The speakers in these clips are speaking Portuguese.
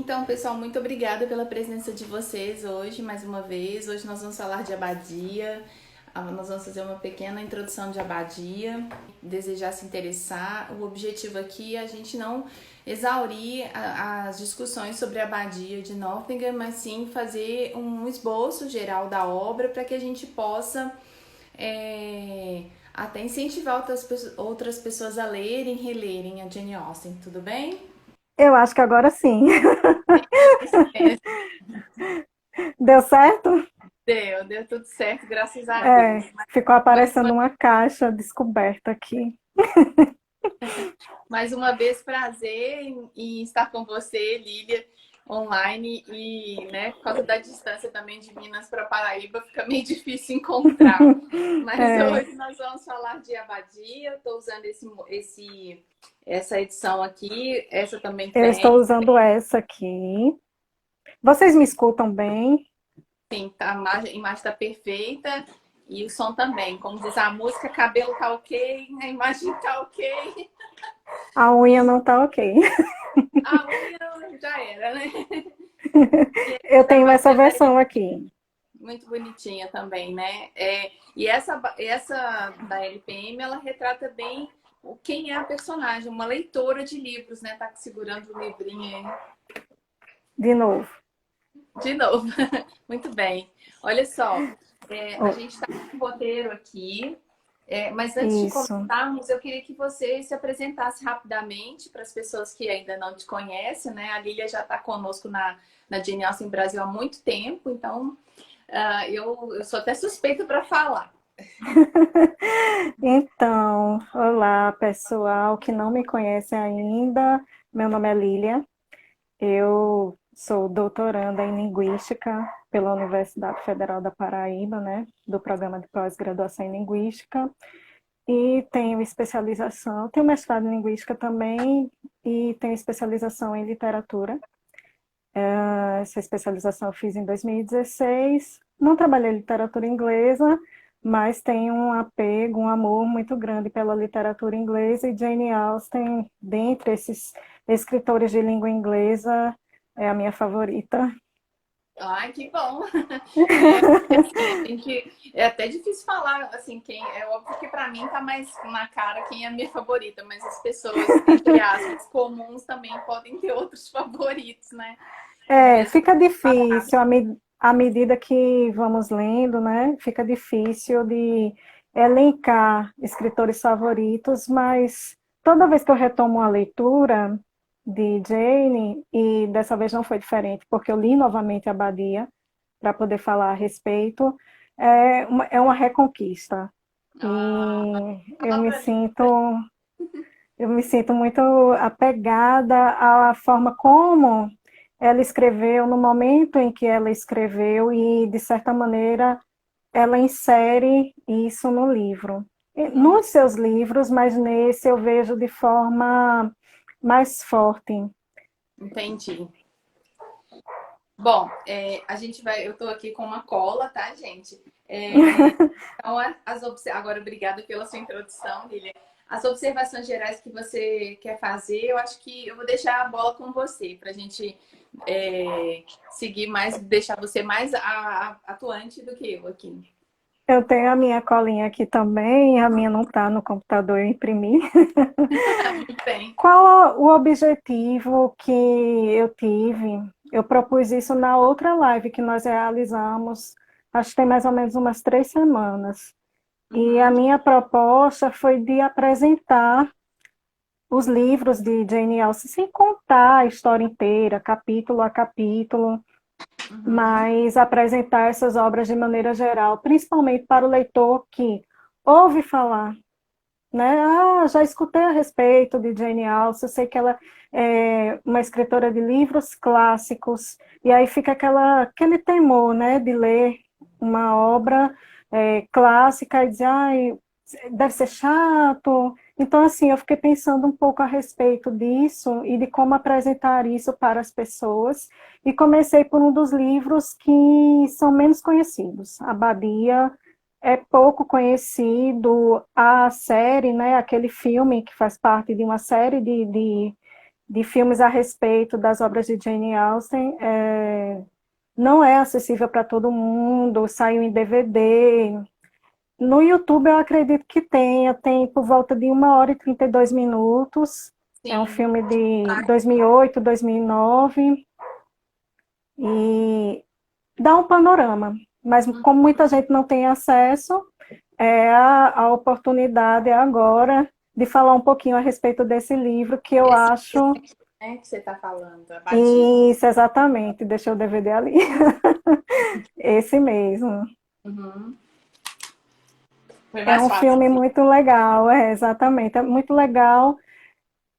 Então, pessoal, muito obrigada pela presença de vocês hoje, mais uma vez. Hoje nós vamos falar de abadia. Nós vamos fazer uma pequena introdução de abadia. Desejar se interessar. O objetivo aqui é a gente não exaurir as discussões sobre a abadia de Nottingham, mas sim fazer um esboço geral da obra para que a gente possa até incentivar outras pessoas a lerem e relerem a Jane Austen. Tudo bem? Eu acho que agora sim. Deu certo? Deu tudo certo, graças a Deus. É, ficou Mais aparecendo uma, uma caixa descoberta aqui. mais uma vez, prazer em estar com você, Lília, online. E, né, por causa da distância também de Minas para Paraíba, fica meio difícil encontrar. Mas É, hoje nós vamos falar de abadia. Eu estou usando essa edição aqui, essa também eu estou tem. usando essa aqui. Vocês me escutam bem? Sim, tá, a imagem está perfeita e o som também. Como diz a música, cabelo tá ok, a imagem tá ok. A unha não tá ok. A unha já era, né? Eu Essa tenho essa badia versão aqui. muito bonitinha também, né? E essa da LPM, ela retrata bem quem é a personagem, uma leitora de livros, né? Tá segurando o livrinho aí. De novo. De novo. Muito bem. Olha só, a Oh, gente está com um roteiro aqui, mas antes de isso. começarmos, eu queria que você se apresentasse rapidamente para as pessoas que ainda não te conhecem, né? A Lília já está conosco na Jane Austen Brasil há muito tempo, então eu sou até suspeita para falar. Então, olá, pessoal que não me conhece ainda. Meu nome é Lília. Eu sou doutoranda em Linguística pela Universidade Federal da Paraíba, né, do programa de pós-graduação em Linguística, e tenho especialização, tenho mestrado em Linguística também, e tenho especialização em Literatura. Essa especialização eu fiz em 2016. Não trabalhei literatura inglesa, mas tenho um apego, um amor muito grande pela literatura inglesa, e Jane Austen, dentre esses escritores de língua inglesa, é a minha favorita. Ai, que bom! Porque, assim, é até difícil falar, assim, quem é óbvio que para mim tá mais na cara quem é a minha favorita, mas as pessoas, entre aspas, comuns também podem ter outros favoritos, né? É, Mesmo fica difícil à medida que vamos lendo, né? Fica difícil de elencar escritores favoritos, mas toda vez que eu retomo a leitura de Jane, e dessa vez não foi diferente, porque eu li novamente a Badia para poder falar a respeito, é uma reconquista. a E palavra ali. eu me sinto muito apegada à forma como ela escreveu, no momento em que ela escreveu, e, de certa maneira, ela insere isso no livro. Nos seus livros, mas nesse eu vejo de forma mais forte. Entendi. Bom, a gente vai. Eu tô aqui com uma cola, tá, gente? Então, agora, obrigada pela sua introdução, Lilia. As observações gerais que você quer fazer, eu acho que eu vou deixar a bola com você, para a gente seguir mais, deixar você mais atuante do que eu aqui. Eu tenho a minha colinha aqui também, a minha não está no computador, eu imprimi. Muito bem. Qual o objetivo que eu tive? Eu propus isso na outra live que nós realizamos, acho que tem mais ou menos umas 3 semanas. E a Uhum, minha proposta foi de apresentar os livros de Jane Austen, sem contar a história inteira, capítulo a capítulo, uhum. mas apresentar essas obras de maneira geral, principalmente para o leitor que ouve falar, né? Ah, já escutei a respeito de Jane Austen, eu sei que ela é uma escritora de livros clássicos, e aí fica aquele temor, né, de ler uma obra clássica e dizer, ai, deve ser chato. Então, assim, eu fiquei pensando um pouco a respeito disso e de como apresentar isso para as pessoas, e comecei por um dos livros que são menos conhecidos, A Badia. É pouco conhecido a série, né? Aquele filme que faz parte de uma série de de filmes a respeito das obras de Jane Austen não é acessível para todo mundo, saiu em DVD. No YouTube eu acredito que tem por volta de 1 hora e 32 minutos. É um Sim. filme de 2008, 2009 e dá um panorama. Mas como muita gente não tem acesso, a oportunidade agora de falar um pouquinho a respeito desse livro que eu Esse acho. aqui, né, que você está falando, Abadia. Isso, exatamente. Deixa o DVD ali. Esse mesmo. Uhum. Foi É mais um fácil, filme assim. muito legal, exatamente. É muito legal.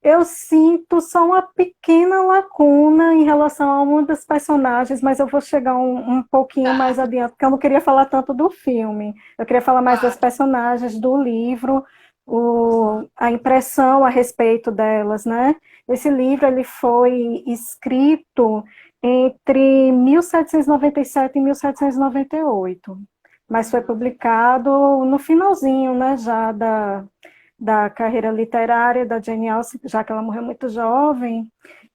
Eu sinto só uma pequena lacuna em relação a uma das personagens, mas eu vou chegar um pouquinho mais Tá, adiante, porque eu não queria falar tanto do filme. Eu queria falar mais das claro. personagens do livro, a impressão a respeito delas, né? Esse livro ele foi escrito entre 1797 e 1798, mas foi Uhum. publicado no finalzinho, né, já da carreira literária da Jane Austen, já que ela morreu muito jovem,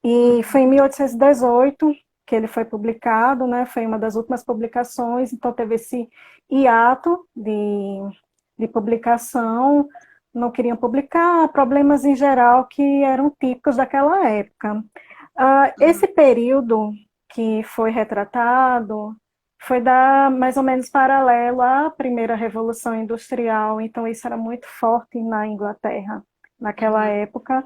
e foi em 1818 que ele foi publicado, né, foi uma das últimas publicações, então teve esse hiato de publicação, não queriam publicar, problemas em geral que eram típicos daquela época. Esse período que foi retratado foi mais ou menos paralelo à primeira Revolução Industrial, então isso era muito forte na Inglaterra naquela Uhum. época,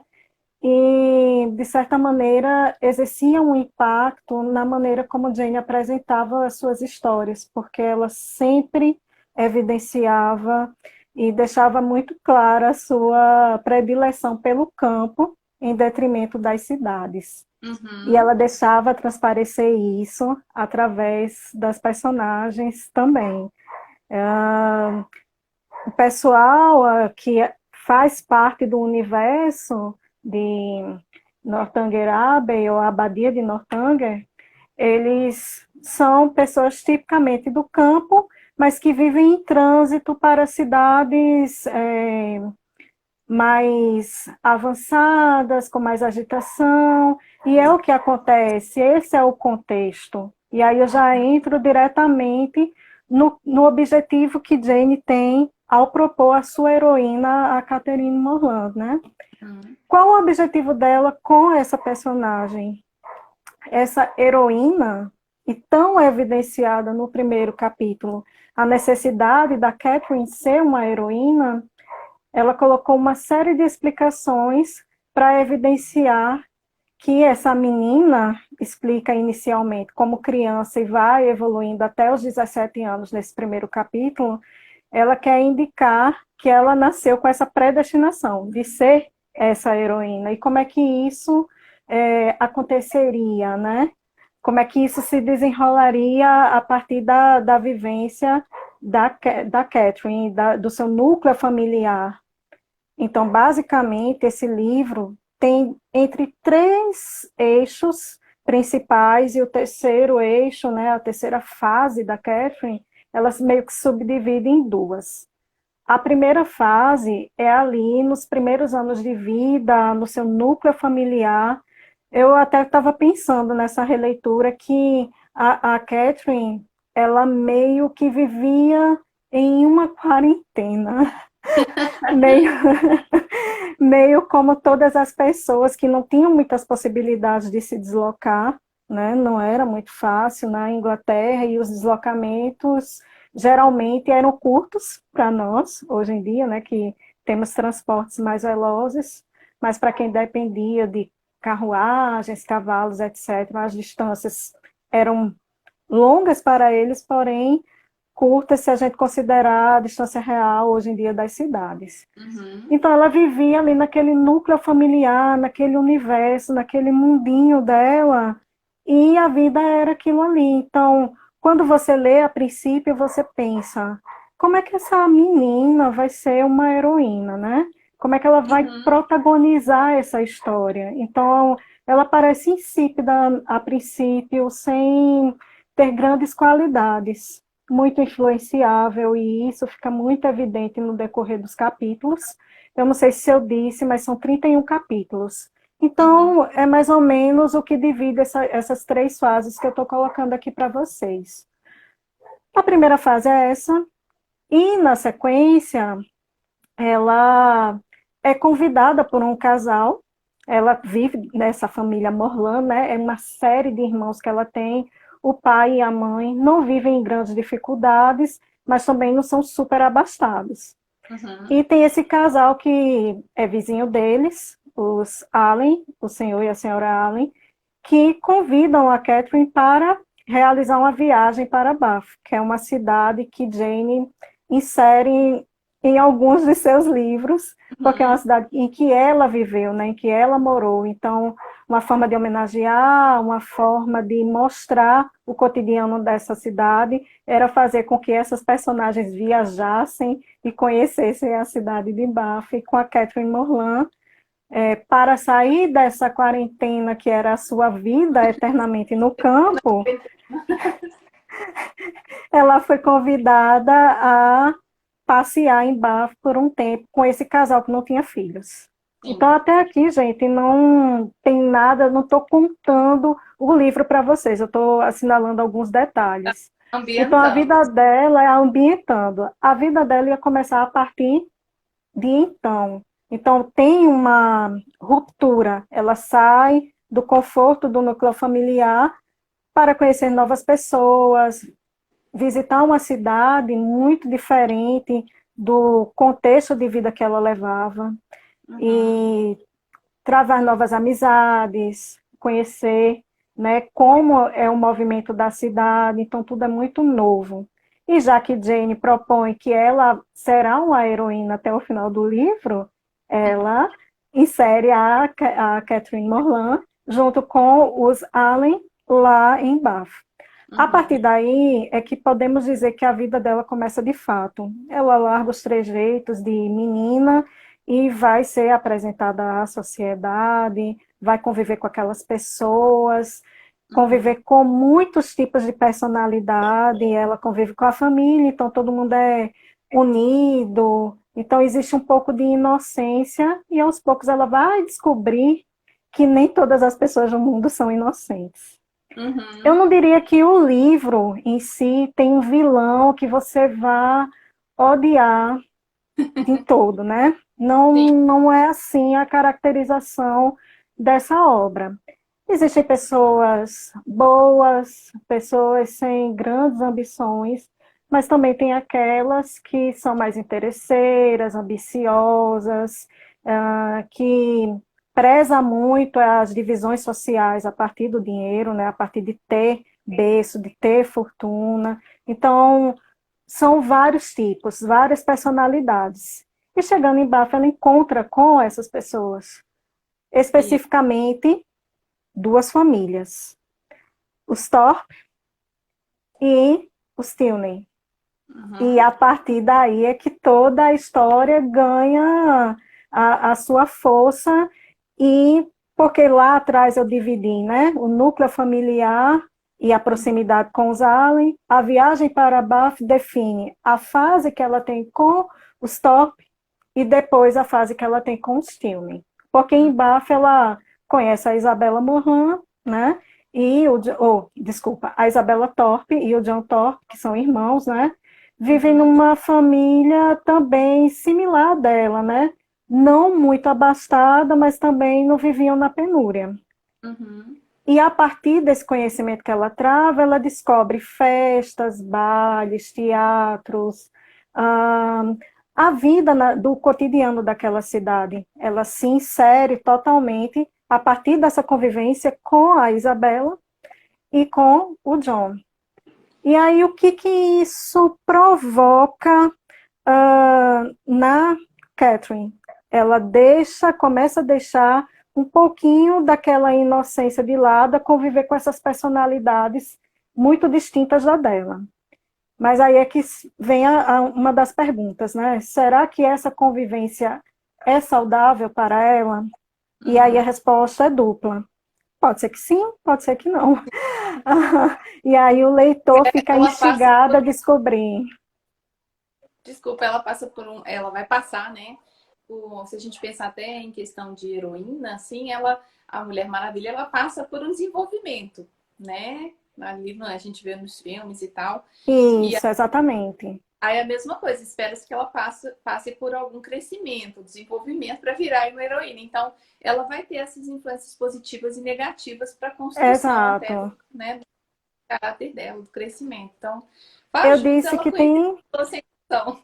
e, de certa maneira, exercia um impacto na maneira como Jane apresentava as suas histórias, porque ela sempre evidenciava e deixava muito clara a sua predileção pelo campo em detrimento das cidades. E Uhum. ela deixava transparecer isso através das personagens também. O pessoal que faz parte do universo de Northanger Abbey, ou a Abadia de Northanger, eles são pessoas tipicamente do campo, mas que vivem em trânsito para cidades mais avançadas, com mais agitação, e é o que acontece, esse é o contexto. E aí eu já entro diretamente no objetivo que Jane tem ao propor a sua heroína, a Catherine Morland, né? Uhum. Qual o objetivo dela com essa personagem? Essa heroína, e tão evidenciada no primeiro capítulo, a necessidade da Catherine ser uma heroína, ela colocou uma série de explicações para evidenciar que essa menina explica inicialmente como criança e vai evoluindo até os 17 anos nesse primeiro capítulo, ela quer indicar que ela nasceu com essa predestinação de ser essa heroína. E como é que isso aconteceria, né? Como é que isso se desenrolaria a partir da vivência da Catherine, do seu núcleo familiar. Então, basicamente, esse livro tem entre três eixos principais, e o terceiro eixo, né, a terceira fase da Catherine, elas meio que subdividem em duas. A primeira fase é ali nos primeiros anos de vida, no seu núcleo familiar. Eu até estava pensando nessa releitura que a Catherine, ela meio que vivia em uma quarentena, meio, meio como todas as pessoas que não tinham muitas possibilidades de se deslocar, né? Não era muito fácil na Inglaterra, e os deslocamentos geralmente eram curtos para nós, hoje em dia, né, que temos transportes mais velozes, mas para quem dependia de carruagens, cavalos, etc., as distâncias eram longas para eles, porém curtas se a gente considerar a distância real hoje em dia das cidades. Uhum. Então, ela vivia ali naquele núcleo familiar, naquele universo, naquele mundinho dela, e a vida era aquilo ali. Então, quando você lê a princípio, você pensa: como é que essa menina vai ser uma heroína, né? Como é que ela vai Uhum. protagonizar essa história? Então, ela parece insípida a princípio, sem ter grandes qualidades, muito influenciável, e isso fica muito evidente no decorrer dos capítulos. Eu não sei se eu disse, mas são 31 capítulos. Uhum. Então, é mais ou menos o que divide essas três fases que eu estou colocando aqui para vocês. A primeira fase é essa, e na sequência, ela é convidada por um casal, ela vive nessa família Morlan, né? É uma série de irmãos que ela tem, o pai e a mãe não vivem em grandes dificuldades, mas também não são super abastados. Uhum. E tem esse casal que é vizinho deles, os Allen, o senhor e a senhora Allen, que convidam a Catherine para realizar uma viagem para Bath, que é uma cidade que Jane insere em alguns de seus livros, porque é uma Uhum. cidade em que ela viveu, né, em que ela morou. Então, uma forma de homenagear, uma forma de mostrar o cotidiano dessa cidade, era fazer com que essas personagens viajassem e conhecessem a cidade de Bath, com a Catherine Morland, para sair dessa quarentena que era a sua vida eternamente no campo, ela foi convidada a passear em Bath por um tempo com esse casal que não tinha filhos. Então, Sim. até aqui, gente, não tem nada, não estou contando o livro para vocês, eu estou assinalando alguns detalhes. Então, a Ambientando. vida dela é ambientando. A vida dela ia começar a partir de então. Então, tem uma ruptura. Ela sai do conforto do núcleo familiar para conhecer novas pessoas, visitar uma cidade muito diferente do contexto de vida que ela levava Uhum. e travar novas amizades, conhecer, né, como é o movimento da cidade, então tudo é muito novo. E já que Jane propõe que ela será uma heroína até o final do livro, ela insere a Catherine Morland junto com os Allen lá em Bath. A Uhum. partir daí é que podemos dizer que a vida dela começa de fato. Ela larga os trejeitos de menina e vai ser apresentada à sociedade, vai conviver com aquelas pessoas, Uhum. conviver com muitos tipos de personalidade, ela convive com a família, então todo mundo é unido, então existe um pouco de inocência e aos poucos ela vai descobrir que nem todas as pessoas do mundo são inocentes. Eu Uhum. não diria que o livro em si tem um vilão que você vá odiar em todo, né? Não, Sim. não é assim a caracterização dessa obra. Existem pessoas boas, pessoas sem grandes ambições, mas também tem aquelas que são mais interesseiras, ambiciosas, que preza muito as divisões sociais a partir do dinheiro, né, a partir de ter berço, de ter fortuna. Então, são vários tipos, várias personalidades. E chegando em Bafa, ela encontra com essas pessoas, Sim. especificamente duas famílias, os Thorpe e os Tilney. E Uhum. a partir daí é que toda a história ganha a sua força, e porque lá atrás eu dividi, né, o núcleo familiar e a proximidade com os Allen, a viagem para Bath define a fase que ela tem com os Thorpe e depois a fase que ela tem com os Tilney. Porque em Bath ela conhece a Isabella Moran, né, e desculpa, a Isabella Thorpe e o John Thorpe, que são irmãos, né, vivem Uhum. numa família também similar dela, né? Não muito abastada, mas também não viviam na penúria. Uhum. E a partir desse conhecimento que ela trava, ela descobre festas, bailes, teatros, ah, a vida do cotidiano daquela cidade. Ela se insere totalmente a partir dessa convivência com a Isabela e com o John. E aí, o que que isso provoca na Catherine? Ela começa a deixar um pouquinho daquela inocência de lado, a conviver com essas personalidades muito distintas da dela. Mas aí é que vem uma das perguntas, né? Será que essa convivência é saudável para ela? E aí a Uhum. resposta é dupla. Pode ser que sim, pode ser que não. E aí o leitor fica Ela passa por instigado a um, descobrir. desculpa, ela passa por um, ela vai passar, né, se a gente pensar até em questão de heroína, assim, a Mulher Maravilha, ela passa por um desenvolvimento, né? Ali a gente vê nos filmes e tal. E Isso, exatamente. aí a mesma coisa, espera-se que ela passe por algum crescimento, desenvolvimento para virar uma heroína. Então, ela vai ter essas influências positivas e negativas para a construção até Exato. né, do caráter dela, do crescimento. Então, faz Eu jus disse ela que conhecer tem, a sua sensação.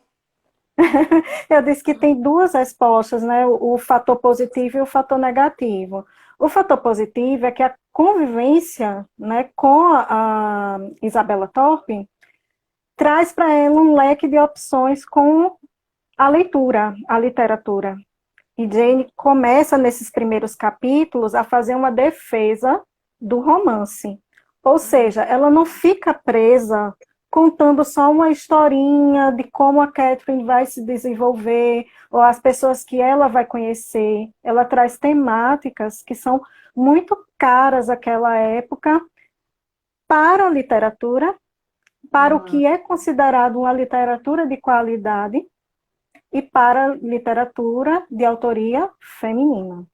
eu disse que tem duas respostas, né? O fator positivo e o fator negativo. O fator positivo é que a convivência, né, com a Isabela Thorpe traz para ela um leque de opções com a leitura, a literatura. E Jane começa nesses primeiros capítulos a fazer uma defesa do romance. Ou seja, ela não fica presa contando só uma historinha de como a Catherine vai se desenvolver, ou as pessoas que ela vai conhecer. Ela traz temáticas que são muito caras àquela época para a literatura, para o Uhum, que é considerado uma literatura de qualidade e para literatura de autoria feminina.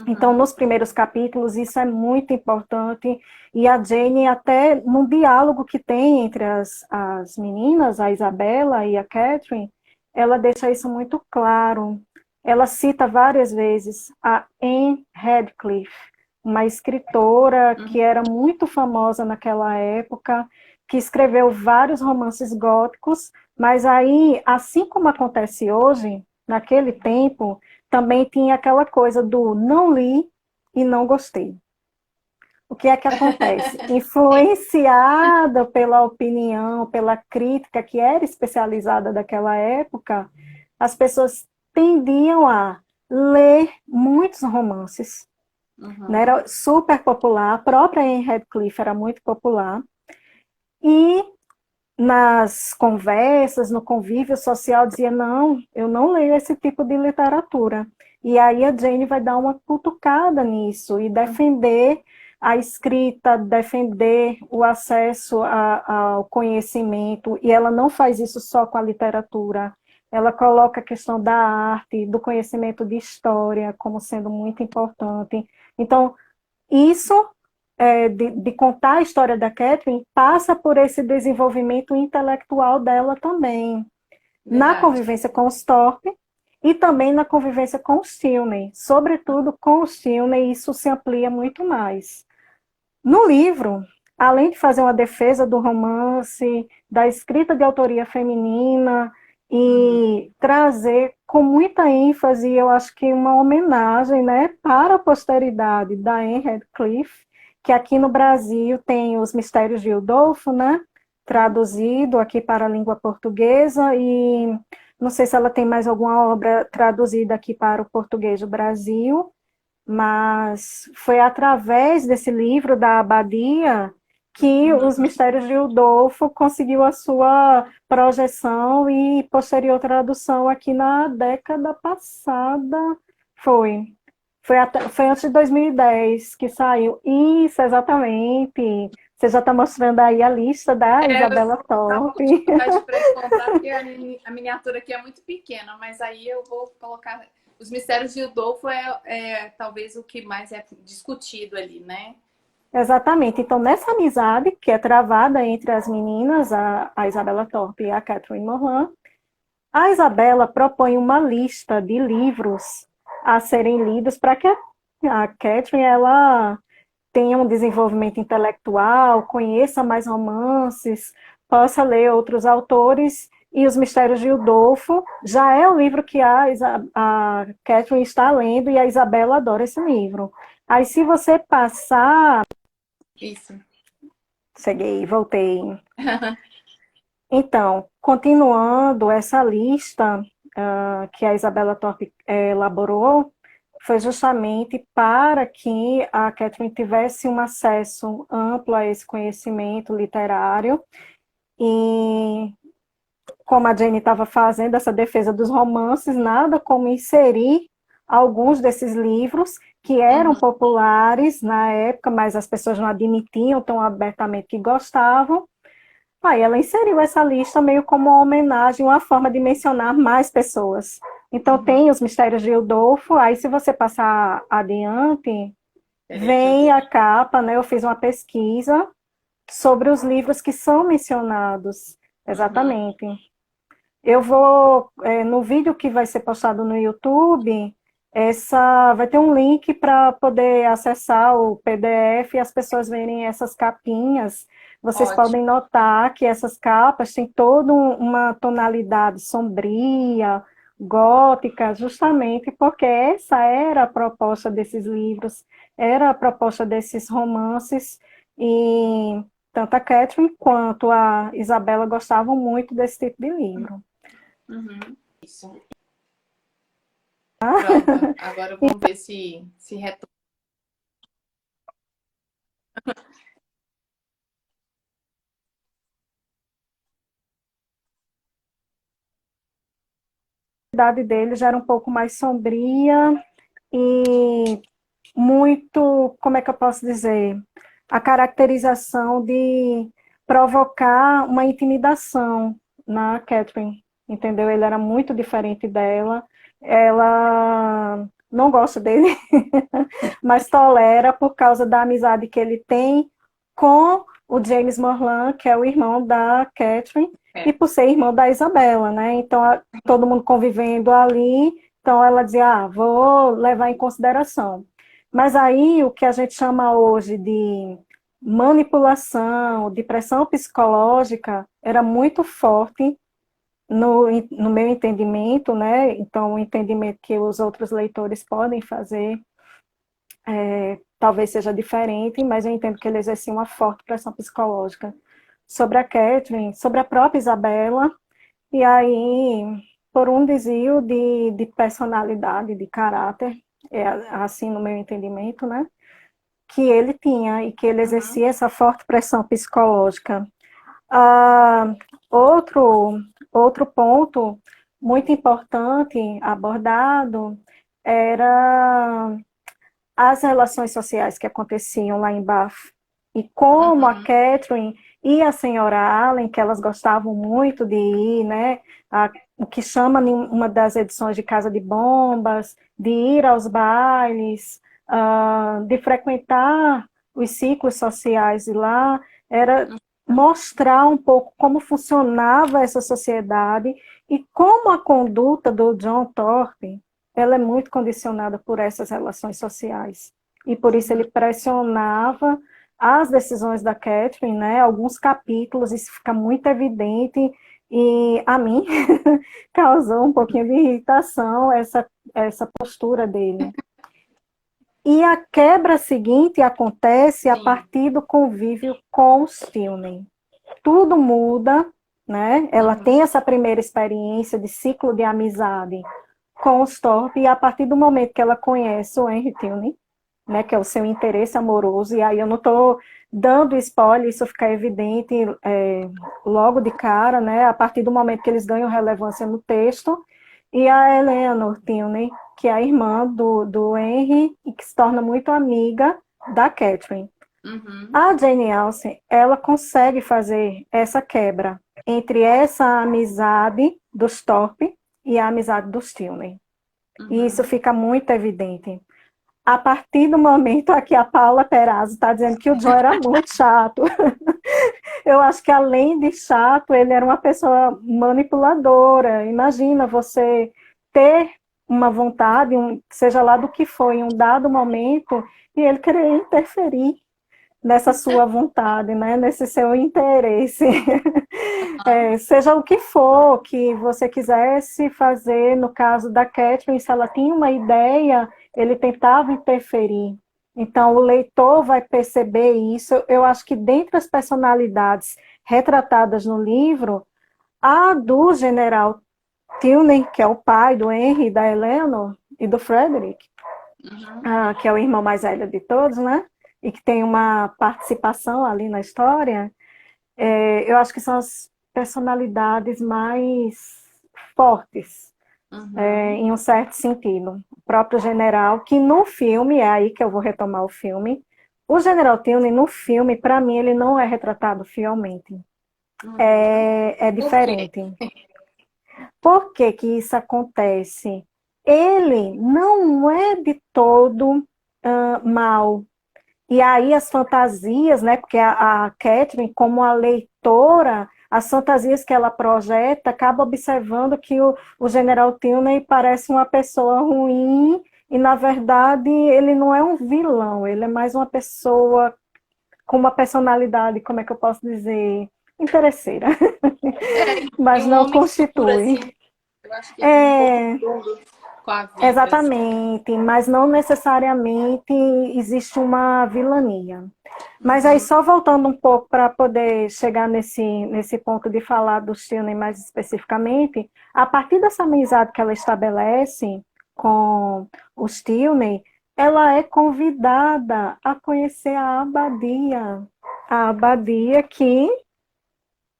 Então, uhum, nos primeiros capítulos, isso é muito importante, e a Jane, até no diálogo que tem entre as meninas, a Isabella e a Catherine, ela deixa isso muito claro. Ela cita várias vezes a Anne Radcliffe, uma escritora uhum. que era muito famosa naquela época, que escreveu vários romances góticos, mas aí, assim como acontece hoje, naquele tempo, também tinha aquela coisa do não li e não gostei. O que é que acontece? Sim. Influenciada pela opinião, pela crítica que era especializada daquela época, as pessoas tendiam a ler muitos romances. Né? Uhum. Era super popular, a própria Anne Radcliffe era muito popular, e nas conversas, no convívio social, dizia, não, eu não leio esse tipo de literatura. E aí a Jane vai dar uma cutucada nisso e defender a escrita, defender o acesso ao conhecimento, e ela não faz isso só com a literatura, ela coloca a questão da arte, do conhecimento de história como sendo muito importante. Então, isso de contar a história da Catherine passa por esse desenvolvimento intelectual dela também, na Verdade. convivência com os Thorpe e também na convivência com os Tilney. Sobretudo com os Tilney, isso se amplia muito mais. No livro, além de fazer uma defesa do romance, da escrita de autoria feminina Uhum. e trazer com muita ênfase, eu acho que uma homenagem, né, para a posteridade da Anne Radcliffe, que aqui no Brasil tem Os Mistérios de Udolfo, né, traduzido aqui para a língua portuguesa, e não sei se ela tem mais alguma obra traduzida aqui para o português do Brasil, mas foi através desse livro da Abadia que Os Uhum. Mistérios de Udolfo conseguiu a sua projeção e posterior tradução aqui na década passada. Foi. Foi antes de 2010 que saiu. Isso, exatamente. Você já está mostrando aí a lista da Eu Isabela tava com Thorpe. dificuldade para encontrar, porque a miniatura aqui é muito pequena, mas aí eu vou colocar. Os Mistérios de Udolfo é talvez o que mais é discutido ali, né? Exatamente. Então, nessa amizade que é travada entre as meninas, a Isabela Thorpe e a Catherine Morland, a Isabela propõe uma lista de livros a serem lidos para que a Catherine ela tenha um desenvolvimento intelectual, conheça mais romances, possa ler outros autores. E Os Mistérios de Udolfo já é o livro que a Catherine está lendo e a Isabela adora esse livro. Aí, se você passar. Isso. Cheguei, voltei. Então, continuando essa lista que a Isabela Torpe elaborou, foi justamente para que a Catherine tivesse um acesso amplo a esse conhecimento literário e, como a Jane estava fazendo essa defesa dos romances, nada como inserir alguns desses livros que eram Uhum. populares na época, mas as pessoas não admitiam tão abertamente que gostavam. Aí ela inseriu essa lista meio como uma homenagem, uma forma de mencionar mais pessoas Então Uhum. tem os Mistérios de Udolfo, aí se você passar adiante, Peraí que eu vem vou. a capa, né? Eu fiz uma pesquisa sobre os livros que são mencionados, Uhum. exatamente. Eu vou, no vídeo que vai ser postado no YouTube, vai ter um link para poder acessar o PDF e as pessoas verem essas capinhas. Vocês Ótimo. podem notar que essas capas têm toda uma tonalidade sombria, gótica, justamente porque essa era a proposta desses livros, era a proposta desses romances, e tanto a Catherine quanto a Isabela gostavam muito desse tipo de livro. Uhum. Isso. Pronto. Agora vamos ver se retorna. A idade dele já era um pouco mais sombria e muito, como é que eu posso dizer? A caracterização de provocar uma intimidação na Catherine, entendeu? Ele era muito diferente dela, ela não gosta dele, mas tolera por causa da amizade que ele tem com o James Morland, que é o irmão da Catherine, e É. por ser irmão da Isabela, né? Então, todo mundo convivendo ali, então ela dizia, vou levar em consideração. Mas aí, o que a gente chama hoje de manipulação, de pressão psicológica, era muito forte no meu entendimento, né? Então, o entendimento que os outros leitores podem fazer talvez seja diferente, mas eu entendo que ele exercia uma forte pressão psicológica sobre a Catherine, sobre a própria Isabela, e aí, por um desvio de personalidade, de caráter, assim no meu entendimento, né? Que ele tinha e que ele Uhum. exercia essa forte pressão psicológica. Ah, outro, outro ponto muito importante abordado era as relações sociais que aconteciam lá em Bath e como a Uhum. Catherine e a senhora Allen, que elas gostavam muito de ir, né, o que chama em uma das edições de Casa de Bombas, de ir aos bailes, de frequentar os ciclos sociais de lá, era mostrar um pouco como funcionava essa sociedade e como a conduta do John Thorpe ela é muito condicionada por essas relações sociais. E por isso ele Uhum. pressionava as decisões da Catherine, né? Alguns capítulos, isso fica muito evidente, e a mim causou um pouquinho de irritação essa postura dele. E a quebra seguinte acontece a Sim. partir do convívio com os Tilney. Tudo muda, né? Ela Uhum. tem essa primeira experiência de ciclo de amizade com os Thorpe, e a partir do momento que ela conhece o Henry Tilney, né, que é o seu interesse amoroso, e aí eu não estou dando spoiler, isso fica evidente logo de cara, né, a partir do momento que eles ganham relevância no texto, e a Eleanor Tilney, que é a irmã do Henry, e que se torna muito amiga da Catherine. Uhum. A Jane Austen, ela consegue fazer essa quebra entre essa amizade dos Thorpe e a amizade dos Tilney. E isso Uhum. fica muito evidente. A partir do momento aqui a Paula Perazzo está dizendo que o John era muito chato. Eu acho que além de chato, ele era uma pessoa manipuladora. Imagina você ter uma vontade, seja lá do que for, em um dado momento, e ele querer interferir nessa sua vontade, né? Nesse seu interesse. Seja o que for que você quisesse fazer, no caso da Catherine, se ela tinha uma ideia, ele tentava interferir. Então, o leitor vai perceber isso. Eu acho que dentre as personalidades retratadas no livro, a do general Tilney, que é o pai do Henry, da Eleanor e do Frederick, Uhum. que é o irmão mais velho de todos, né? E que tem uma participação ali na história, eu acho que são as personalidades mais fortes, Uhum. em um certo sentido. O próprio general, que no filme, é aí que eu vou retomar o filme, o general Tilney, no filme, para mim, ele não é retratado fielmente. Uhum. É Por quê? diferente. Por que que isso acontece? Ele não é de todo mal. E aí as fantasias, né? Porque a Catherine, como a leitora, as fantasias que ela projeta, acaba observando que o General Tilney parece uma pessoa ruim e, na verdade, ele não é um vilão, ele é mais uma pessoa com uma personalidade, como é que eu posso dizer, interesseira, E mas um não homem duro, constitui. assim, eu acho que ele é um pouco É, duro com a vida, assim. exatamente, mas não necessariamente existe uma vilania. Mas aí, Uhum. só voltando um pouco para poder chegar nesse ponto de falar do Tilney mais especificamente, a partir dessa amizade que ela estabelece com os Tilney, ela é convidada a conhecer a abadia que,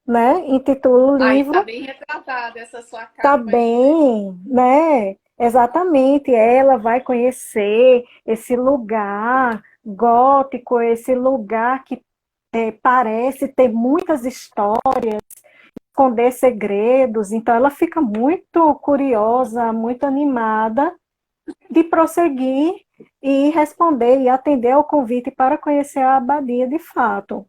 né, intitula o Aí tá livro. bem retratada essa sua Tá capa aí, né? bem, né? Exatamente, ela vai conhecer esse lugar gótico, esse lugar que parece ter muitas histórias, esconder segredos, então ela fica muito curiosa, muito animada de prosseguir e responder e atender ao convite para conhecer a abadia de fato.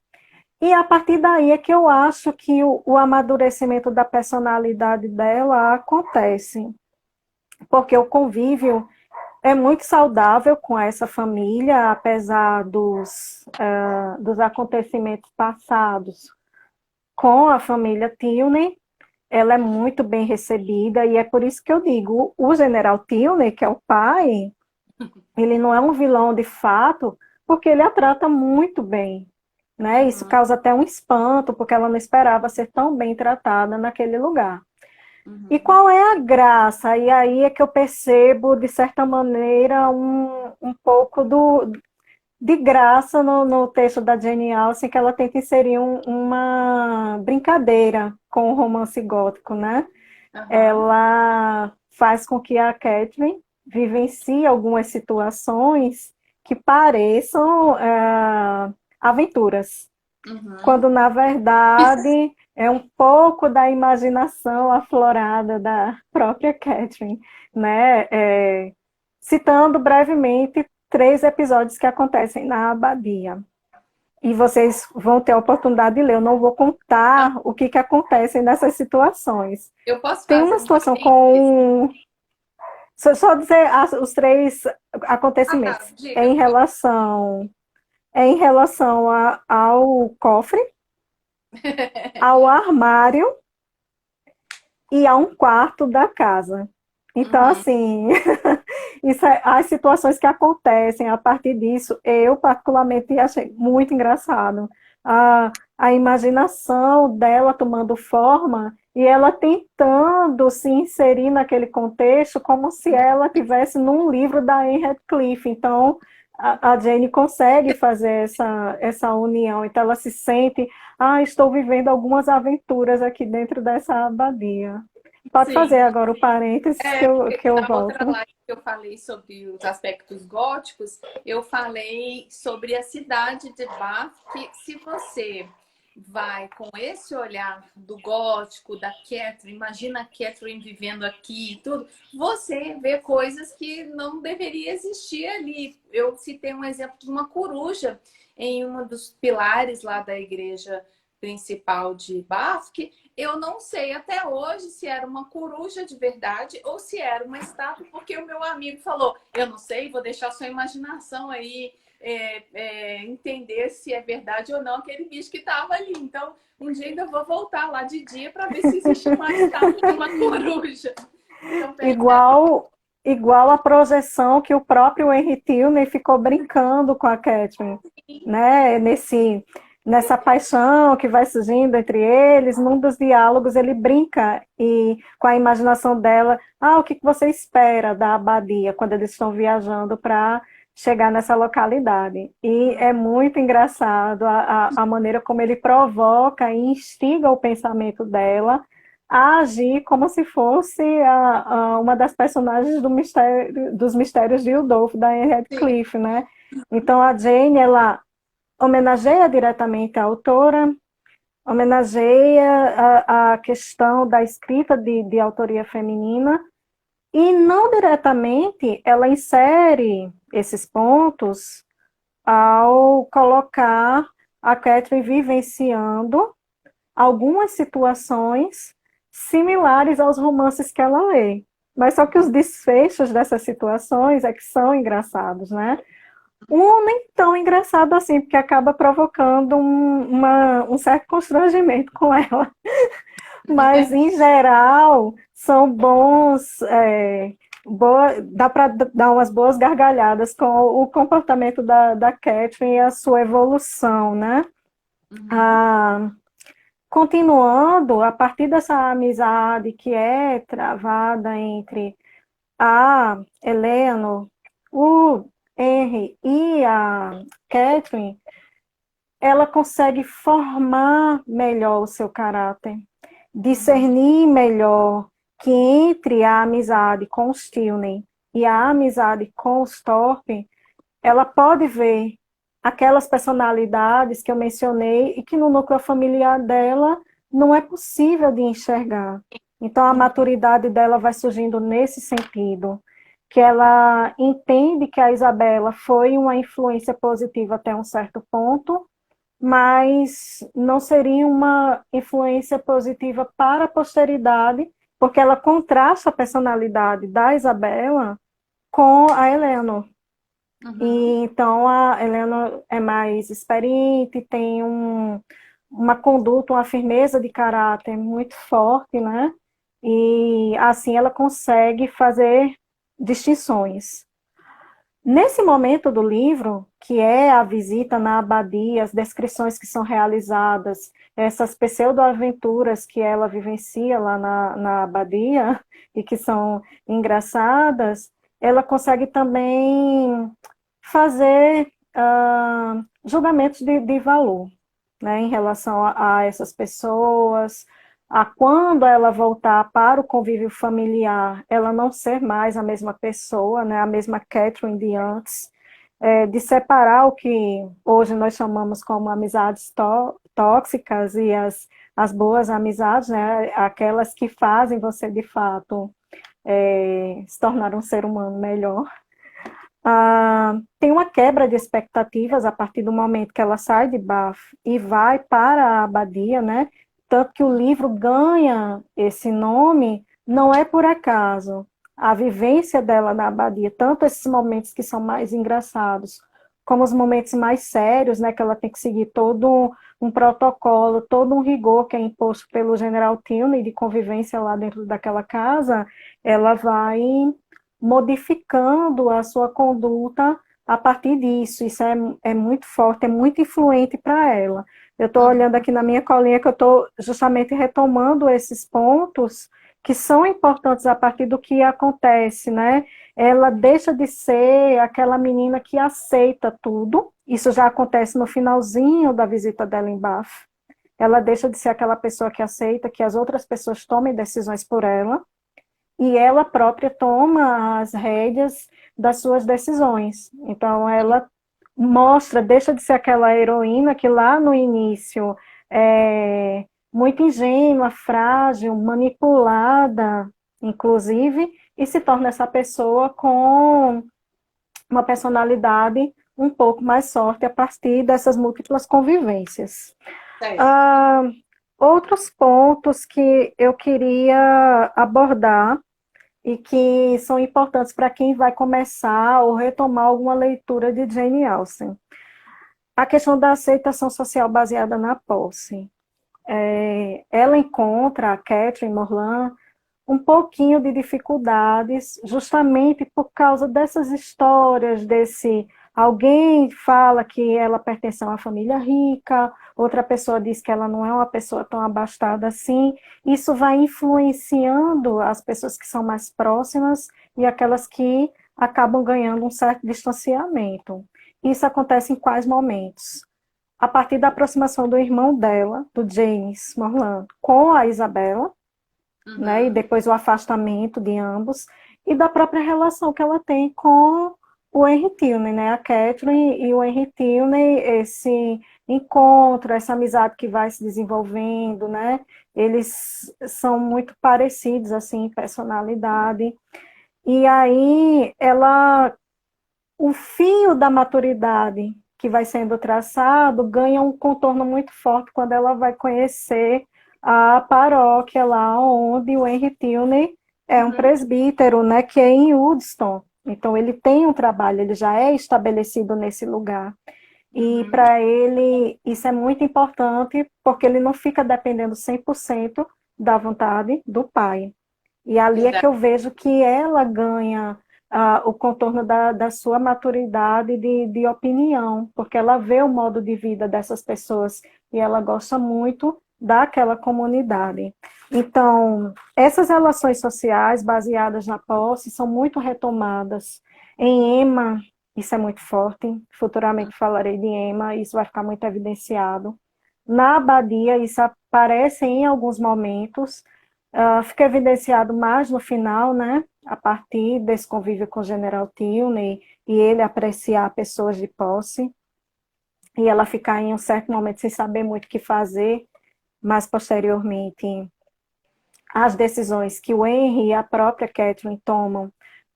E a partir daí é que eu acho que o amadurecimento da personalidade dela acontece, porque o convívio é muito saudável com essa família, apesar dos acontecimentos passados com a família Tilney. Ela é muito bem recebida, e é por isso que eu digo, o general Tilney, que é o pai, ele não é um vilão de fato, porque ele a trata muito bem, né? Isso Uhum, causa até um espanto, porque ela não esperava ser tão bem tratada naquele lugar. E uhum. qual é a graça? E aí é que eu percebo, de certa maneira, um pouco de graça no texto da Jane Austen, que ela tenta inserir uma brincadeira com o romance gótico, né? Aham. Ela faz com que a Catherine vivencie algumas situações que pareçam aventuras, Uhum. quando na verdade é um pouco da imaginação aflorada da própria Catherine, né? Citando brevemente 3 episódios que acontecem na abadia. E vocês vão ter a oportunidade de ler. Eu não vou Não, contar o que acontece nessas situações. eu posso Tem fazer uma um situação parênteses? com. Só dizer os 3 Ah, tá, acontecimentos. É diga. em relação, é em relação ao cofre, ao armário e a um quarto da casa. Então, Uhum. assim, as situações que acontecem a partir disso, eu particularmente achei muito engraçado. A imaginação dela tomando forma e ela tentando se inserir naquele contexto como se ela tivesse num livro da Anne Radcliffe. Então, a Jane consegue fazer essa união. Então, ela se sente, estou vivendo algumas aventuras aqui dentro dessa abadia. Pode fazer Sim. agora o parênteses que É, eu, porque que eu na outra volto. live que eu falei sobre os aspectos góticos, eu falei sobre a cidade de Bath, que se você vai com esse olhar do gótico, da Catherine, imagina a Catherine vivendo aqui e tudo, você vê coisas que não deveria existir ali. Eu citei um exemplo de uma coruja em um dos pilares lá da igreja principal de Bath, que eu não sei até hoje se era uma coruja de verdade ou se era uma estátua, porque o meu amigo falou: eu não sei, vou deixar sua imaginação aí entender se é verdade ou não aquele bicho que estava ali. Então, um dia ainda vou voltar lá de dia para ver se existe uma estátua de uma coruja. Então, percebe? Igual a projeção que o próprio Henry Tilney ficou brincando com a Catherine, né? Nessa paixão que vai surgindo entre eles, num dos diálogos ele brinca e com a imaginação dela, o que você espera da abadia quando eles estão viajando para chegar nessa localidade? E é muito engraçado a maneira como ele provoca e instiga o pensamento dela a agir como se fosse uma das personagens dos Mistérios de Udolpho, da Anne Sim. Radcliffe, né? Então, a Jane, ela homenageia diretamente a autora, homenageia a questão da escrita de autoria feminina e não diretamente ela insere esses pontos ao colocar a Catherine vivenciando algumas situações similares aos romances que ela lê. Mas só que os desfechos dessas situações é que são engraçados, né? Um nem tão engraçado assim, porque acaba provocando um certo constrangimento com ela. Mas, em geral, são bons, dá para dar umas boas gargalhadas com o comportamento da Catherine e a sua evolução, né? Ah, continuando, a partir dessa amizade que é travada entre a Eleanor, o Henry e a Catherine, ela consegue formar melhor o seu caráter, discernir melhor que entre a amizade com os Tilney e a amizade com os Thorpe, ela pode ver aquelas personalidades que eu mencionei e que no núcleo familiar dela não é possível de enxergar. Então, a maturidade dela vai surgindo nesse sentido, que ela entende que a Isabela foi uma influência positiva até um certo ponto, mas não seria uma influência positiva para a posteridade, porque ela contrasta a personalidade da Isabela com a Eleanor. E então a Eleanor é mais experiente, tem uma conduta, uma firmeza de caráter muito forte, né? E assim ela consegue fazer distinções. Nesse momento do livro, que é a visita na abadia, as descrições que são realizadas, essas pseudo-aventuras que ela vivencia lá na abadia, e que são engraçadas, ela consegue também fazer julgamentos de valor, né, em relação a essas pessoas, a quando ela voltar para o convívio familiar, ela não ser mais a mesma pessoa, né, a mesma Catherine de antes, de separar o que hoje nós chamamos como amizades tóxicas e as boas amizades, né, aquelas que fazem você, de fato, se tornar um ser humano melhor. Tem uma quebra de expectativas a partir do momento que ela sai de Bath e vai para a abadia, né? Tanto que o livro ganha esse nome, não é por acaso. A vivência dela na abadia, tanto esses momentos que são mais engraçados, como os momentos mais sérios, né? Que ela tem que seguir todo um protocolo, todo um rigor que é imposto pelo General Tilney de convivência lá dentro daquela casa, ela vai modificando a sua conduta a partir disso. Isso é muito forte, é muito influente para ela. Eu estou olhando aqui na minha colinha que eu estou justamente retomando esses pontos que são importantes a partir do que acontece, né? Ela deixa de ser aquela menina que aceita tudo. Isso já acontece no finalzinho da visita dela em Bath. Ela deixa de ser aquela pessoa que aceita que as outras pessoas tomem decisões por ela, e ela própria toma as rédeas das suas decisões. Então, ela mostra, deixa de ser aquela heroína que lá no início é muito ingênua, frágil, manipulada, inclusive, e se torna essa pessoa com uma personalidade um pouco mais forte a partir dessas múltiplas convivências. Outros pontos que eu queria abordar e que são importantes para quem vai começar ou retomar alguma leitura de Jane Austen. A questão da aceitação social baseada na posse. Ela encontra, a Catherine Morland, um pouquinho de dificuldades, justamente por causa dessas histórias, alguém fala que ela pertence a uma família rica, outra pessoa diz que ela não é uma pessoa tão abastada assim. Isso vai influenciando as pessoas que são mais próximas e aquelas que acabam ganhando um certo distanciamento. Isso acontece em quais momentos? A partir da aproximação do irmão dela, do James Morland, com a Isabela, né, e depois o afastamento de ambos, e da própria relação que ela tem com o Henry Tilney, né? A Catherine e o Henry Tilney, esse encontro, essa amizade que vai se desenvolvendo, né? Eles são muito parecidos, assim, em personalidade. E aí, o fio da maturidade que vai sendo traçado ganha um contorno muito forte quando ela vai conhecer a paróquia lá onde o Henry Tilney é um Uhum. presbítero, né, que é em Woodstown. Então ele tem um trabalho, ele já é estabelecido nesse lugar. E Uhum. para ele isso é muito importante porque ele não fica dependendo 100% da vontade do pai. E ali é que Verdade. eu vejo que ela ganha o contorno da sua maturidade de opinião, porque ela vê o modo de vida dessas pessoas e ela gosta muito daquela comunidade. Então, essas relações sociais baseadas na posse são muito retomadas. Em Emma, isso é muito forte, futuramente falarei de Emma, isso vai ficar muito evidenciado. Na abadia, isso aparece em alguns momentos, fica evidenciado mais no final, né? A partir desse convívio com o General Tilney e ele apreciar pessoas de posse e ela ficar em um certo momento sem saber muito o que fazer, mas posteriormente as decisões que o Henry e a própria Catherine tomam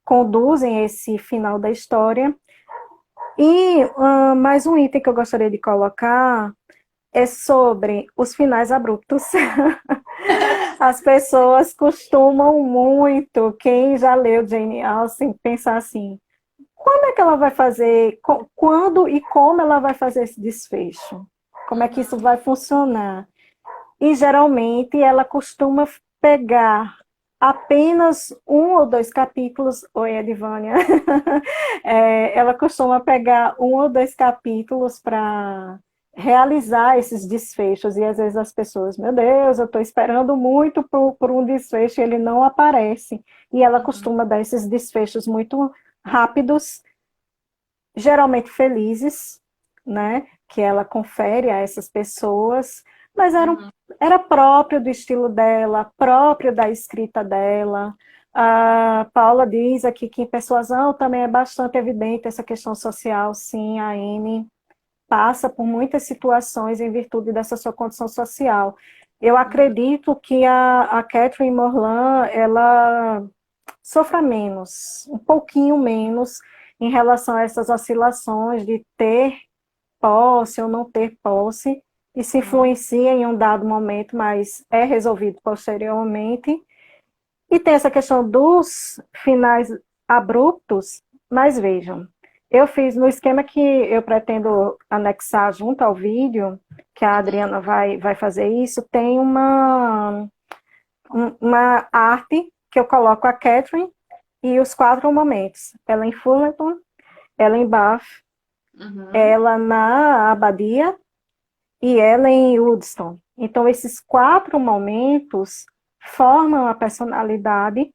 conduzem esse final da história. E mais um item que eu gostaria de colocar é sobre os finais abruptos. As pessoas costumam muito, quem já leu Jane Austen, pensar assim: quando é que ela vai fazer, quando e como ela vai fazer esse desfecho? Como é que isso Uhum. vai funcionar? E geralmente ela costuma pegar apenas um ou dois capítulos. Oi, Edvânia. Ela costuma pegar um ou dois capítulos para realizar esses desfechos. E às vezes as pessoas, meu Deus, eu estou esperando muito por um desfecho e ele não aparece. E ela Uhum. costuma dar esses desfechos muito rápidos, geralmente felizes, né? Que ela confere a essas pessoas, mas Uhum. era próprio do estilo dela, próprio da escrita dela. A Paula diz aqui que em Persuasão também é bastante evidente essa questão social, sim, a Anne passa por muitas situações em virtude dessa sua condição social. Eu Uhum. acredito que a Catherine Morland, ela sofra menos, um pouquinho menos, em relação a essas oscilações de ter posse ou não ter posse, e se Uhum. influencia em um dado momento, mas é resolvido posteriormente. E tem essa questão dos finais abruptos, mas vejam, eu fiz no esquema que eu pretendo anexar junto ao vídeo, que a Uhum. Adriana vai fazer isso, tem uma arte que eu coloco a Catherine e os quatro momentos. Ela em Fullerton, ela em Bath, Uhum. ela na Abadia e ela em Woodstown. Então, esses quatro momentos formam a personalidade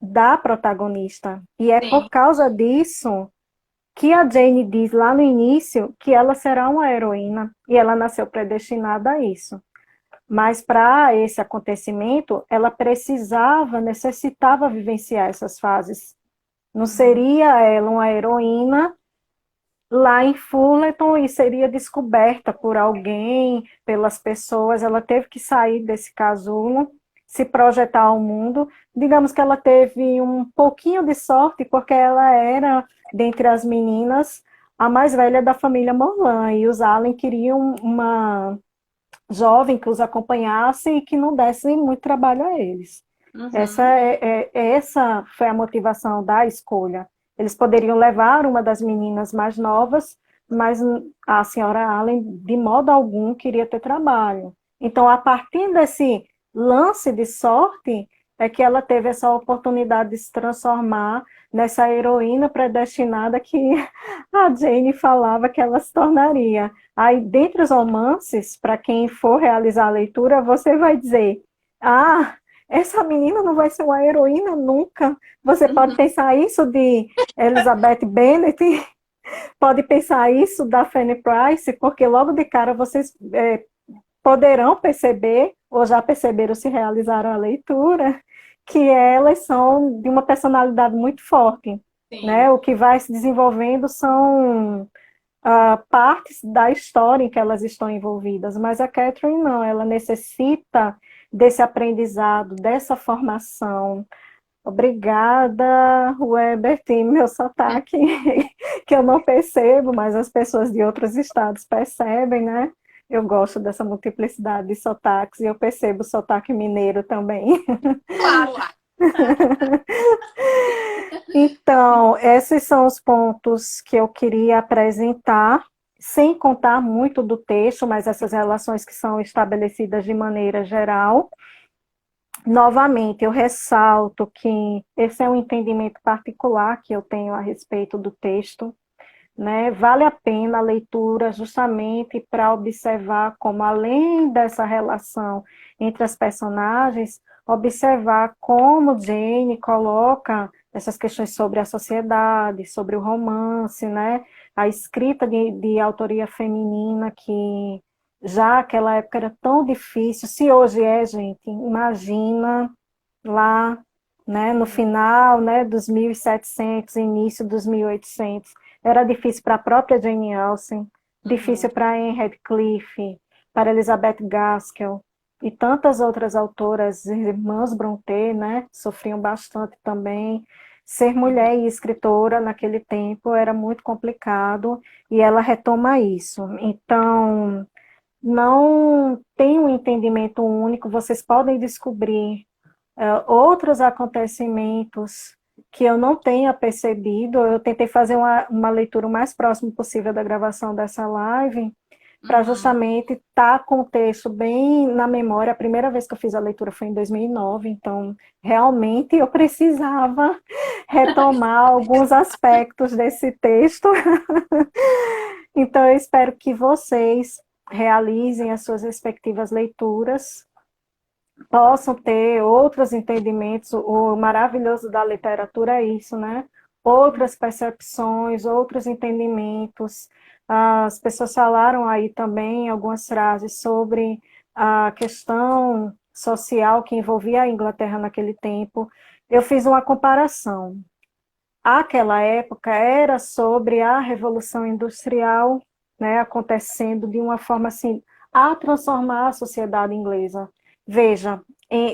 da protagonista. E é por Sim. causa disso que a Jane diz lá no início que ela será uma heroína e ela nasceu predestinada a isso. Mas para esse acontecimento, ela precisava, necessitava vivenciar essas fases. Não Uhum. seria ela uma heroína lá em Fullerton e seria descoberta por alguém, pelas pessoas. Ela teve que sair desse casulo, se projetar ao mundo. Digamos que ela teve um pouquinho de sorte, porque ela era, dentre as meninas, a mais velha da família Morlan, e os Allen queriam uma jovem que os acompanhasse e que não desse muito trabalho a eles. Uhum. Essa foi a motivação da escolha. Eles poderiam levar uma das meninas mais novas, mas a senhora Allen, de modo algum, queria ter trabalho. Então, a partir desse lance de sorte, é que ela teve essa oportunidade de se transformar nessa heroína predestinada que a Jane falava que ela se tornaria. Aí, dentre os romances, para quem for realizar a leitura, você vai dizer: ah, essa menina não vai ser uma heroína nunca. Você pode Uhum. pensar isso de Elizabeth Bennet, pode pensar isso da Fanny Price, porque logo de cara vocês poderão perceber, ou já perceberam se realizaram a leitura, que elas são de uma personalidade muito forte. né? Sim. O que vai se desenvolvendo são partes da história em que elas estão envolvidas, mas a Catherine não, ela necessita desse aprendizado, dessa formação. Obrigada, Weber, tem meu sotaque, que eu não percebo, mas as pessoas de outros estados percebem, né? Eu gosto dessa multiplicidade de sotaques e eu percebo o sotaque mineiro também. Claro, Então, esses são os pontos que eu queria apresentar, sem contar muito do texto, mas essas relações que são estabelecidas de maneira geral. Novamente, eu ressalto que esse é um entendimento particular que eu tenho a respeito do texto, né? Vale a pena a leitura justamente para observar como, além dessa relação entre as personagens, observar como Jane coloca essas questões sobre a sociedade, sobre o romance, né? A escrita de autoria feminina que já naquela época era tão difícil. Se hoje é, gente, imagina lá, né, no final, né, dos 1700, início dos 1800. Era difícil para a própria Jane Austen, difícil uhum. para Anne Radcliffe, para Elizabeth Gaskell e tantas outras autoras, irmãs Brontë, né, sofriam bastante também. Ser mulher e escritora naquele tempo era muito complicado e ela retoma isso. Então, não tem um entendimento único, vocês podem descobrir outros acontecimentos que eu não tenha percebido. Eu tentei fazer uma leitura o mais próximo possível da gravação dessa live, para Uhum. justamente estar com o texto bem na memória. A primeira vez que eu fiz a leitura foi em 2009, então realmente eu precisava retomar alguns aspectos desse texto. Então eu espero que vocês realizem as suas respectivas leituras, possam ter outros entendimentos. O maravilhoso da literatura é isso, né? Outras percepções, outros entendimentos. As pessoas falaram aí também algumas frases sobre a questão social que envolvia a Inglaterra naquele tempo. Eu fiz uma comparação. Aquela época era sobre a Revolução Industrial, né, acontecendo de uma forma assim, a transformar a sociedade inglesa. Veja,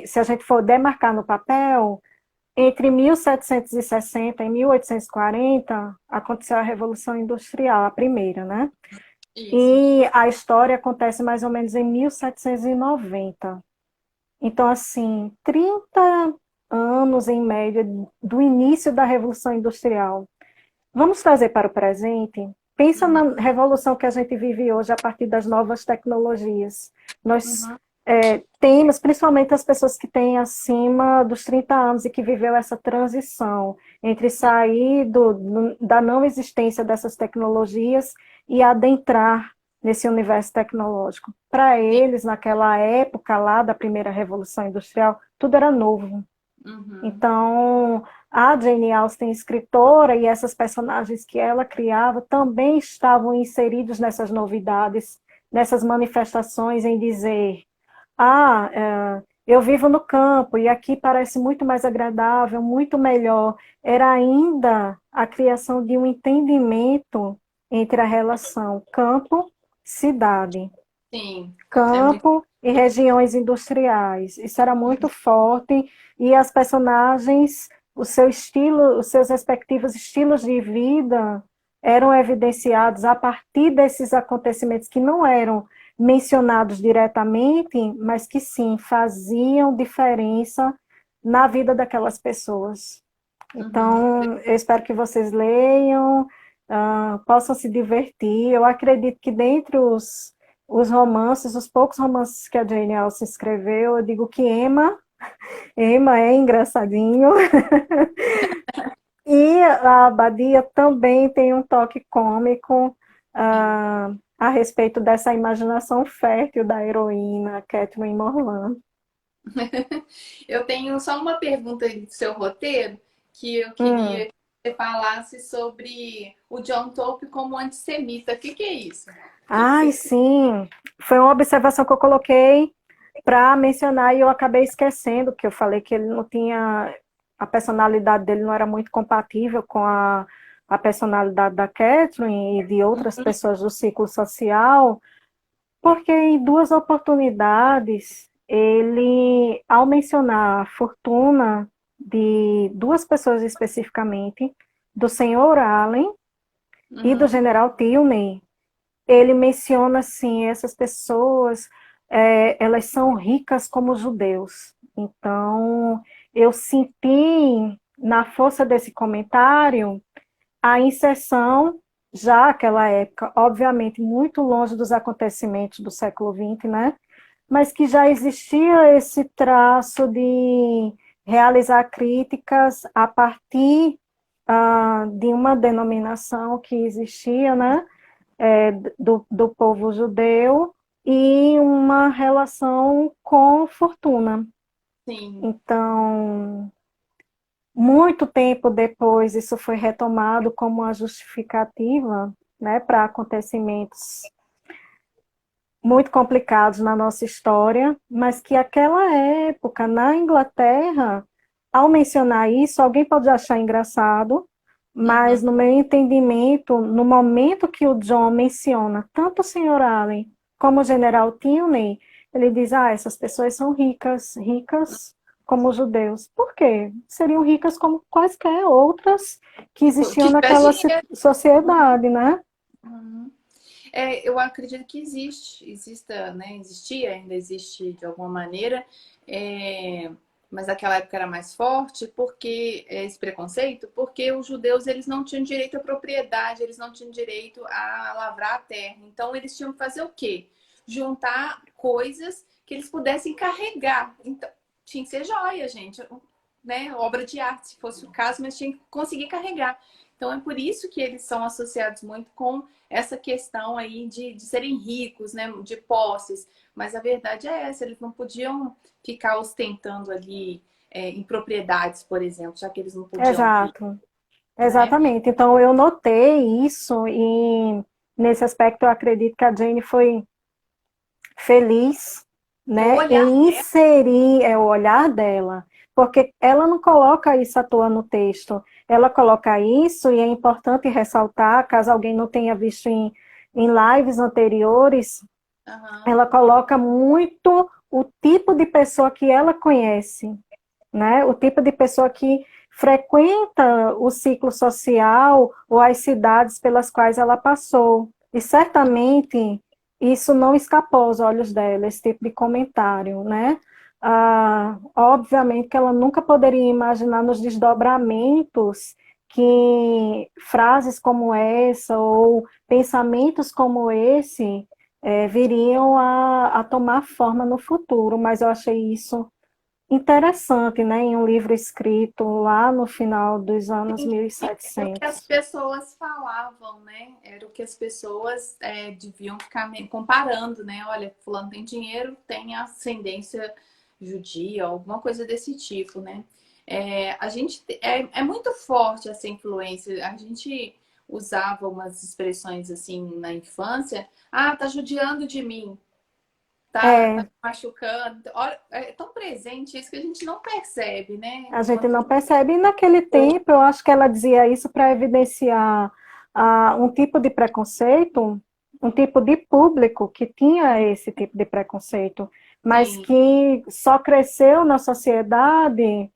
se a gente for demarcar no papel, entre 1760 e 1840 aconteceu a Revolução Industrial, a primeira, né? Isso. E a história acontece mais ou menos em 1790. Então, assim, 30 anos em média do início da Revolução Industrial. Vamos trazer para o presente? Pensa Uhum. na revolução que a gente vive hoje a partir das novas tecnologias. Nós Uhum. temos, principalmente as pessoas que têm acima dos 30 anos e que viveu essa transição entre sair da não existência dessas tecnologias e adentrar nesse universo tecnológico. Para eles, naquela época lá da primeira revolução industrial, tudo era novo. Uhum. Então, a Jane Austen, escritora, e essas personagens que ela criava também estavam inseridos nessas novidades, nessas manifestações em dizer: eu vivo no campo e aqui parece muito mais agradável, muito melhor. Era ainda a criação de um entendimento entre a relação campo-cidade, Sim, é muito. campo e regiões industriais. Isso era muito forte e as personagens, o seu estilo, os seus respectivos estilos de vida eram evidenciados a partir desses acontecimentos que não eram mencionados diretamente, mas que sim faziam diferença na vida daquelas pessoas. Uhum. Então, eu espero que vocês leiam, possam se divertir. Eu acredito que dentre os romances, os poucos romances que a Jane Austen escreveu, eu digo que Emma é engraçadinho. E a Abadia também tem um toque cômico Sim. a respeito dessa imaginação fértil da heroína Catherine Morland. Eu tenho só uma pergunta do seu roteiro que eu Hum. queria que você falasse sobre o John Tolkien como antissemita. O que é isso? Ai, sim, foi uma observação que eu coloquei para mencionar e eu acabei esquecendo, que eu falei que ele não tinha. a personalidade dele não era muito compatível com a personalidade da Catherine e de outras pessoas do ciclo social, porque em duas oportunidades ele, ao mencionar a fortuna de duas pessoas especificamente, do senhor Allen e do Uhum. general Tilney, ele menciona assim, essas pessoas, elas são ricas como os judeus. Então, eu senti na força desse comentário a inserção, já aquela época, obviamente, muito longe dos acontecimentos do século XX, né? Mas que já existia esse traço de realizar críticas a partir de uma denominação que existia, né? Do povo judeu e uma relação com fortuna. Sim. Então, muito tempo depois, isso foi retomado como uma justificativa, né, para acontecimentos muito complicados na nossa história, mas que aquela época, na Inglaterra, ao mencionar isso, alguém pode achar engraçado, Uhum. mas no meu entendimento, no momento que o John menciona tanto o Sr. Allen como o General Tilney, ele diz, essas pessoas são ricas, ricas como os judeus. Por quê? Seriam ricas como quaisquer outras que Que existiam tiver naquela dinheiro. sociedade, né? Uhum. Eu acredito que exista, né? Existia, ainda existe de alguma maneira, mas naquela época era mais forte, porque esse preconceito, porque os judeus eles não tinham direito à propriedade, eles não tinham direito a lavrar a terra. Então eles tinham que fazer o quê? Juntar coisas que eles pudessem carregar. Então tinha que ser joia, gente, né? Obra de arte, se fosse o caso, mas tinha que conseguir carregar. Então é por isso que eles são associados muito com essa questão aí de serem ricos, né, de posses. Mas a verdade é essa, eles não podiam ficar ostentando ali em propriedades, por exemplo, já que eles não podiam ter, Exato. né? Exatamente. Então, eu notei isso e, nesse aspecto, eu acredito que a Jane foi feliz, O né, olhar em dela, inserir o olhar dela, porque ela não coloca isso à toa no texto. Ela coloca isso, e é importante ressaltar, caso alguém não tenha visto em lives anteriores, uhum, ela coloca muito o tipo de pessoa que ela conhece, né? O tipo de pessoa que frequenta o ciclo social ou as cidades pelas quais ela passou. E certamente isso não escapou aos olhos dela, esse tipo de comentário, né? Obviamente que ela nunca poderia imaginar nos desdobramentos que frases como essa ou pensamentos como esse viriam a tomar forma no futuro, mas eu achei isso interessante, né, em um livro escrito lá no final dos anos era o que as 1700. pessoas falavam, né? Era o que as pessoas deviam ficar comparando, né? Olha, fulano tem dinheiro, tem ascendência judia, alguma coisa desse tipo, né? É muito forte essa influência. A gente usava umas expressões assim na infância. Ah, tá judiando de mim, tá É, machucando. Olha, é tão presente isso que a gente não percebe, né? a gente Enquanto não percebe. E naquele tempo, eu acho que ela dizia isso para evidenciar um tipo de preconceito, um tipo de público que tinha esse tipo de preconceito, mas sim. que só cresceu na sociedade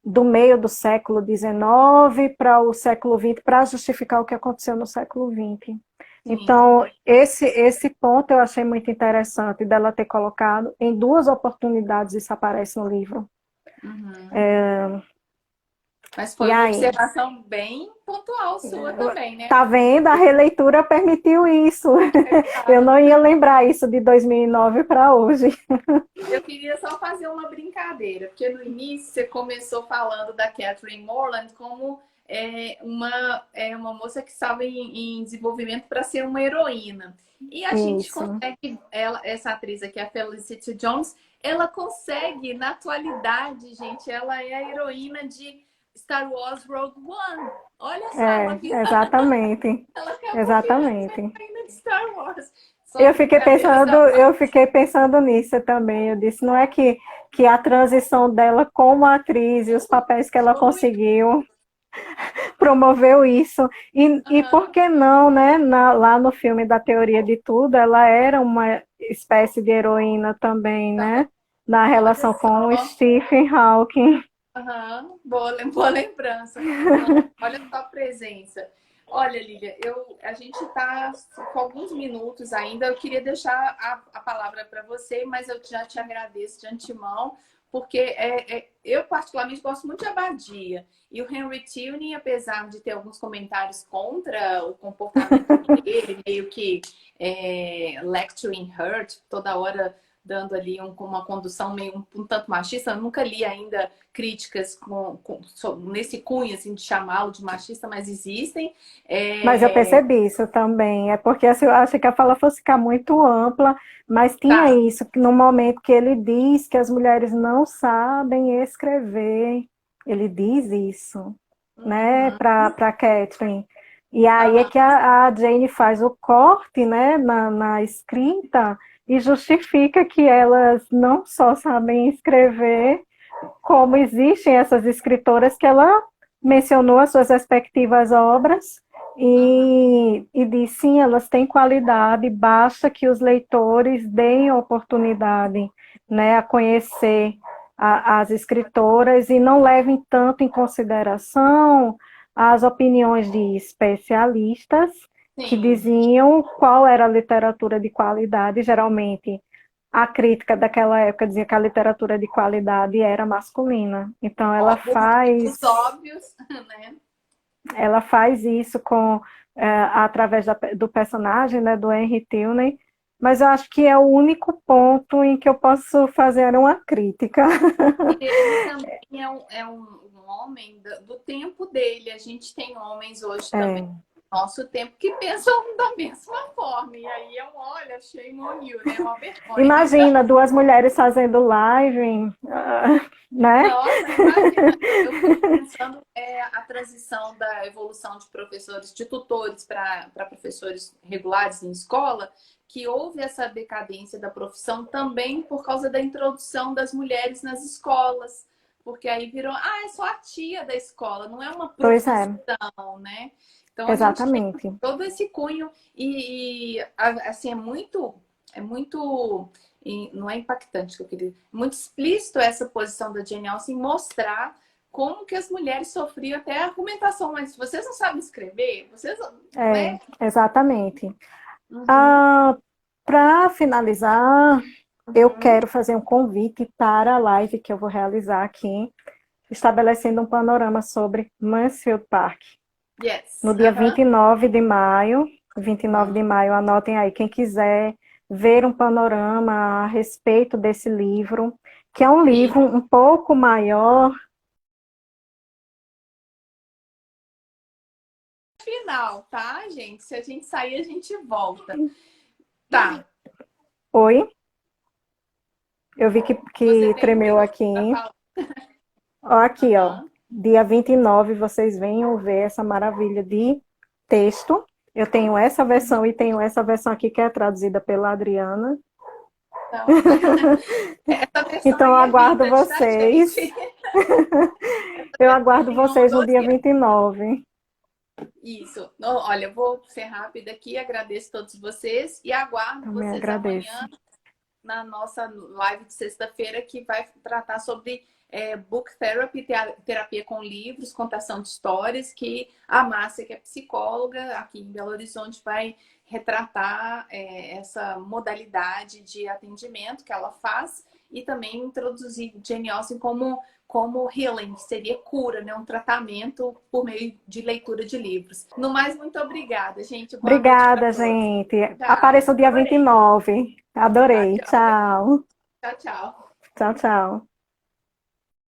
do meio do século XIX para o século XX, para justificar o que aconteceu no século XX. Sim. Então, esse ponto eu achei muito interessante dela ter colocado em duas oportunidades, isso aparece no livro. Uhum. Mas E foi uma aí, observação bem pontual sua também, né? tá vendo? A releitura permitiu isso. Eu não ia lembrar isso de 2009 para hoje. Eu queria só fazer uma brincadeira, porque no início você começou falando da Catherine Morland como uma moça que estava em desenvolvimento para ser uma heroína. E a gente Isso. consegue, essa atriz aqui, a Felicity Jones, ela consegue, na atualidade, gente, ela é a heroína de Star Wars Rogue One. Olha só, Exatamente. ela acabou virando uma Exatamente. heroína de Star Wars. Eu fiquei pensando nisso também. Eu disse, não é que a transição dela como atriz e os papéis que ela conseguiu promoveu isso. E por que não, né? Lá no filme da Teoria de Tudo, ela era uma espécie de heroína também, né? Na Olha relação com o só. Stephen Hawking. Aham, boa lembrança. Não, olha só a presença. Olha, Lília, a gente está com alguns minutos ainda. Eu queria deixar a palavra para você, mas eu já te agradeço de antemão, porque eu particularmente gosto muito de Abadia. E o Henry Tilney, apesar de ter alguns comentários contra o comportamento dele, meio que lecturing her, toda hora dando ali uma condução meio um tanto machista. Eu nunca li ainda críticas nesse cunho assim, de chamá-lo de machista, mas existem. Mas eu percebi isso também. É porque assim, eu acho que a fala fosse ficar muito ampla, mas tinha Tá. isso, que no momento que ele diz que as mulheres não sabem escrever, ele diz isso, né, Uhum. para Catherine. E aí é Aham. que a Jane faz o corte, né, na escrita e justifica que elas não só sabem escrever, como existem essas escritoras que ela mencionou as suas respectivas obras Uhum. e diz sim, elas têm qualidade, basta que os leitores deem oportunidade, né, a conhecer as escritoras e não levem tanto em consideração as opiniões de especialistas que Sim. diziam qual era a literatura de qualidade, geralmente a crítica daquela época dizia que a literatura de qualidade era masculina. Então Ó, os motivos óbvios, né? ela faz isso através do personagem, né, do Henry Tilney, mas eu acho que é o único ponto em que eu posso fazer uma crítica. Ele também um homem do tempo dele. A gente tem homens hoje também, É. no nosso tempo, que pensam da mesma forma. E aí olha, shame on you, né? Uma vergonha. Imagina duas mulheres fazendo live, né? Nossa, imagina, eu fico pensando a transição da evolução de professores, de tutores para professores regulares em escola, que houve essa decadência da profissão também por causa da introdução das mulheres nas escolas, porque aí virou, é só a tia da escola, não é uma Pois é, profissão, né? Então a gente tem exatamente. todo esse cunho assim é muito e não é impactante que eu queria. Muito explícito essa posição da Jane Austen mostrar como que as mulheres sofriam até a argumentação, mas vocês não sabem escrever, vocês não É, é? exatamente. Uhum, Ah, para finalizar, eu uhum. quero fazer um convite para a live que eu vou realizar aqui, estabelecendo um panorama sobre Mansfield Park. Yes. No dia Uhum. 29 de maio, 29 Uhum. de maio, anotem aí, quem quiser ver um panorama a respeito desse livro, que é um E livro um pouco maior. final, tá, gente? Se a gente sair, a gente volta. Tá. Oi, eu vi Você que tem um tremeu minuto aqui. para falar. Ó, aqui, ó. Uhum. Dia 29, vocês venham ver essa maravilha de texto. Eu tenho essa Uhum. versão e tenho essa versão aqui que é traduzida pela Adriana. Então, essa versão Então, eu aí é aguardo vintage, tá, vocês. gente? Eu Versão aguardo tem um vocês no dia dossiê. 29. Isso. Não, olha, eu vou ser rápida aqui, agradeço a todos vocês e aguardo Também vocês agradeço. amanhã na nossa live de sexta-feira, que vai tratar sobre book therapy, terapia com livros, contação de histórias, que a Márcia, que é psicóloga aqui em Belo Horizonte, vai retratar essa modalidade de atendimento que ela faz e também introduzir Jane Austen como healing, que seria cura, né? Um tratamento por meio de leitura de livros. No mais, muito obrigada, gente. Boa noite para Obrigada, todos. gente. Tchau. Apareça o dia Adorei. 29. Tá, Adorei. tchau. Tchau. Tchau, tchau. Tchau, tchau.